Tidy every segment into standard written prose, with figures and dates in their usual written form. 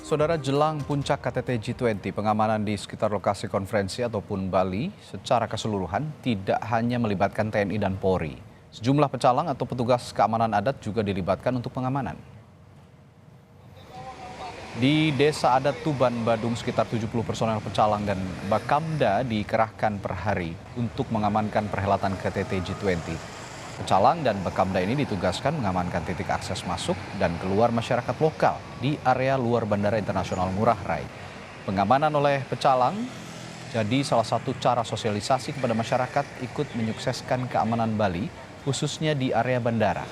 Saudara, jelang puncak KTT G20, pengamanan di sekitar lokasi konferensi ataupun Bali secara keseluruhan tidak hanya melibatkan TNI dan Polri. Sejumlah pecalang atau petugas keamanan adat juga dilibatkan untuk pengamanan. Di Desa Adat Tuban, Badung, sekitar 70 personel pecalang dan Bakamda dikerahkan per hari untuk mengamankan perhelatan KTT G20. Pecalang dan Bakamda ini ditugaskan mengamankan titik akses masuk dan keluar masyarakat lokal di area luar Bandara Internasional Ngurah Rai. Pengamanan oleh pecalang jadi salah satu cara sosialisasi kepada masyarakat ikut menyukseskan keamanan Bali, khususnya di area bandara.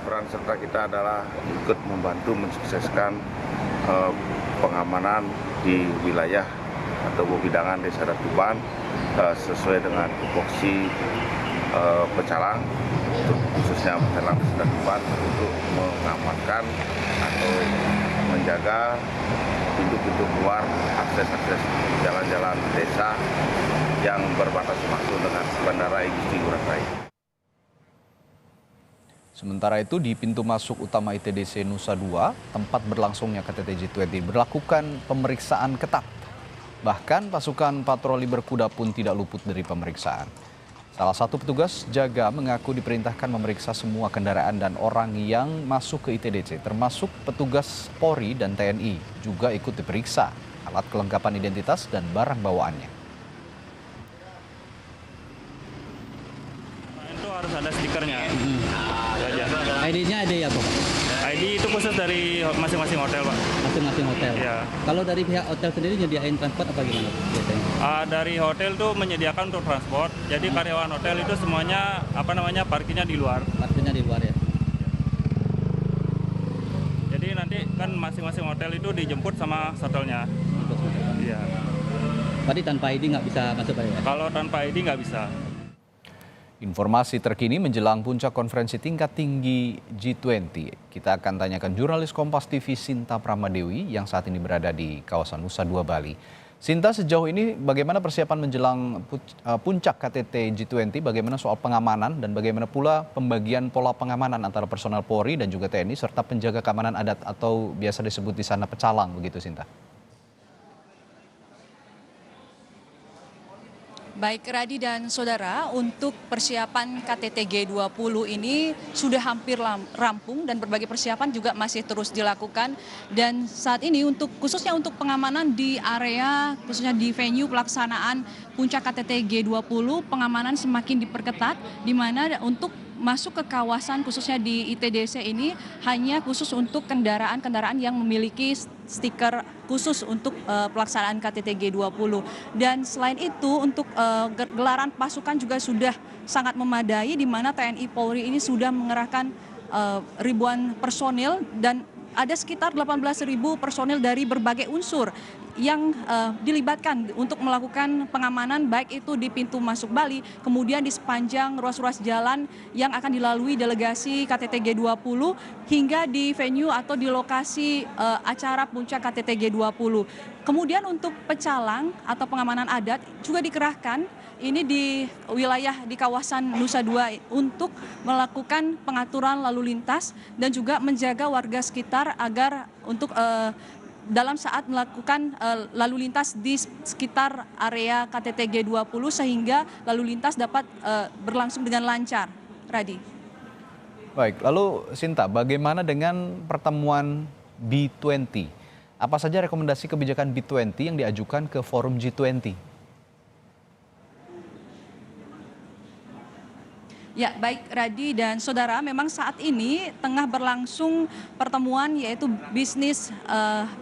Peran serta kita adalah ikut membantu mensukseskan pengamanan di wilayah atau bidangan Desa Adat Tuban sesuai dengan tupoksi pecalang, khususnya pecalang Desa Adat Tuban, untuk mengamankan atau menjaga pintu-pintu keluar, akses-akses jalan-jalan desa yang berbatas langsung dengan Bandara Igusti Ngurah Rai. Sementara itu di pintu masuk utama ITDC Nusa Dua, tempat berlangsungnya KTT G20, berlakukan pemeriksaan ketat. Bahkan pasukan patroli berkuda pun tidak luput dari pemeriksaan. Salah satu petugas jaga mengaku diperintahkan memeriksa semua kendaraan dan orang yang masuk ke ITDC, termasuk petugas Polri dan TNI juga ikut diperiksa, alat kelengkapan identitas dan barang bawaannya. Itu harus ada stikernya. ID-nya ada ya, Pak? ID itu khusus dari masing-masing hotel, Pak. Masing-masing hotel? Iya. Kalau dari pihak hotel sendiri nyediain transport apa gimana biasanya? Dari hotel tuh menyediakan untuk transport. Jadi karyawan hotel itu semuanya parkirnya di luar. Parkirnya di luar ya? Jadi nanti kan masing-masing hotel itu dijemput sama shuttle-nya. Iya. Berarti tanpa ID nggak bisa masuk Pak ya? Kalau tanpa ID nggak bisa. Informasi terkini menjelang puncak konferensi tingkat tinggi G20. Kita akan tanyakan jurnalis Kompas TV Sinta Pramadewi yang saat ini berada di kawasan Nusa Dua, Bali. Sinta, sejauh ini bagaimana persiapan menjelang puncak KTT G20? Bagaimana soal pengamanan dan bagaimana pula pembagian pola pengamanan antara personel Polri dan juga TNI serta penjaga keamanan adat atau biasa disebut di sana pecalang, begitu Sinta? Baik Radi dan Saudara, untuk persiapan KTT G20 ini sudah hampir rampung dan berbagai persiapan juga masih terus dilakukan. Dan saat ini khususnya untuk pengamanan di area, khususnya di venue pelaksanaan puncak KTT G20, pengamanan semakin diperketat, di mana untuk masuk ke kawasan khususnya di ITDC ini hanya khusus untuk kendaraan-kendaraan yang memiliki stiker khusus untuk pelaksanaan KTT G20. Dan selain itu untuk gelaran pasukan juga sudah sangat memadai, di mana TNI Polri ini sudah mengerahkan ribuan personil dan ada sekitar 18.000 personil dari berbagai unsur yang dilibatkan untuk melakukan pengamanan, baik itu di pintu masuk Bali, kemudian di sepanjang ruas-ruas jalan yang akan dilalui delegasi KTT G20 hingga di venue atau di lokasi acara puncak KTT G20. Kemudian untuk pecalang atau pengamanan adat juga dikerahkan ini di wilayah di kawasan Nusa Dua untuk melakukan pengaturan lalu lintas dan juga menjaga warga sekitar agar untuk dalam saat melakukan lalu lintas di sekitar area KTT G20 sehingga lalu lintas dapat berlangsung dengan lancar. Radi. Baik, lalu Sinta, bagaimana dengan pertemuan B20? Apa saja rekomendasi kebijakan B20 yang diajukan ke forum G20? Ya, baik Radi dan Saudara, memang saat ini tengah berlangsung pertemuan yaitu bisnis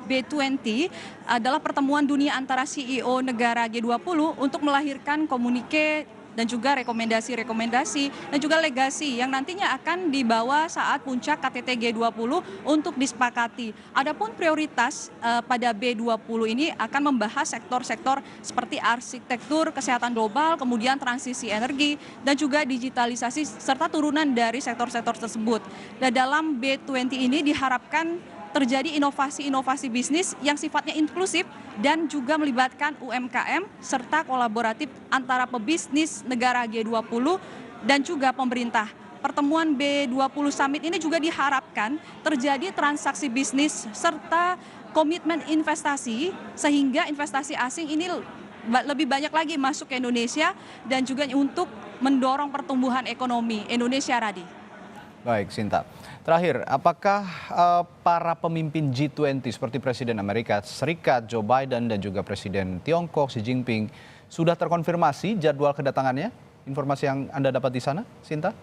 B20, adalah pertemuan dunia antara CEO negara G20 untuk melahirkan komunike dan juga rekomendasi-rekomendasi dan juga legasi yang nantinya akan dibawa saat puncak KTT G20 untuk disepakati. Adapun prioritas pada B20 ini akan membahas sektor-sektor seperti arsitektur kesehatan global, kemudian transisi energi dan juga digitalisasi serta turunan dari sektor-sektor tersebut. Dan dalam B20 ini diharapkan terjadi inovasi-inovasi bisnis yang sifatnya inklusif dan juga melibatkan UMKM serta kolaboratif antara pebisnis negara G20 dan juga pemerintah. pertemuan B20 Summit ini juga diharapkan terjadi transaksi bisnis serta komitmen investasi sehingga investasi asing ini lebih banyak lagi masuk ke Indonesia dan juga untuk mendorong pertumbuhan ekonomi Indonesia, Radi. Baik, Sinta. Terakhir, apakah para pemimpin G20 seperti Presiden Amerika Serikat Joe Biden dan juga Presiden Tiongkok Xi Jinping sudah terkonfirmasi jadwal kedatangannya? Informasi yang Anda dapat di sana, Sinta?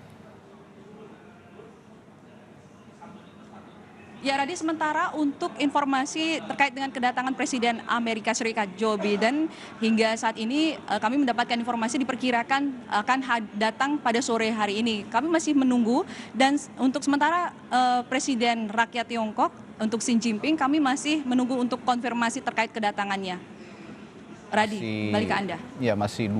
Ya, Radi, sementara untuk informasi terkait dengan kedatangan Presiden Amerika Serikat Joe Biden, hingga saat ini kami mendapatkan informasi diperkirakan akan datang pada sore hari ini. Kami masih menunggu dan untuk sementara Presiden Rakyat Tiongkok untuk Xi Jinping kami masih menunggu untuk konfirmasi terkait kedatangannya. Radi, balik ke Anda. Ya, masih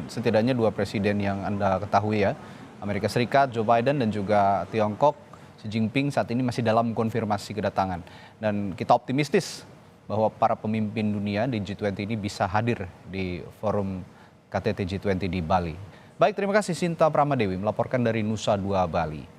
setidaknya dua presiden yang Anda ketahui ya. Amerika Serikat, Joe Biden dan juga Tiongkok, Xi Jinping saat ini masih dalam konfirmasi kedatangan. Dan kita optimistis bahwa para pemimpin dunia di G20 ini bisa hadir di forum KTT G20 di Bali. Baik, terima kasih Sinta Pramadewi melaporkan dari Nusa Dua Bali.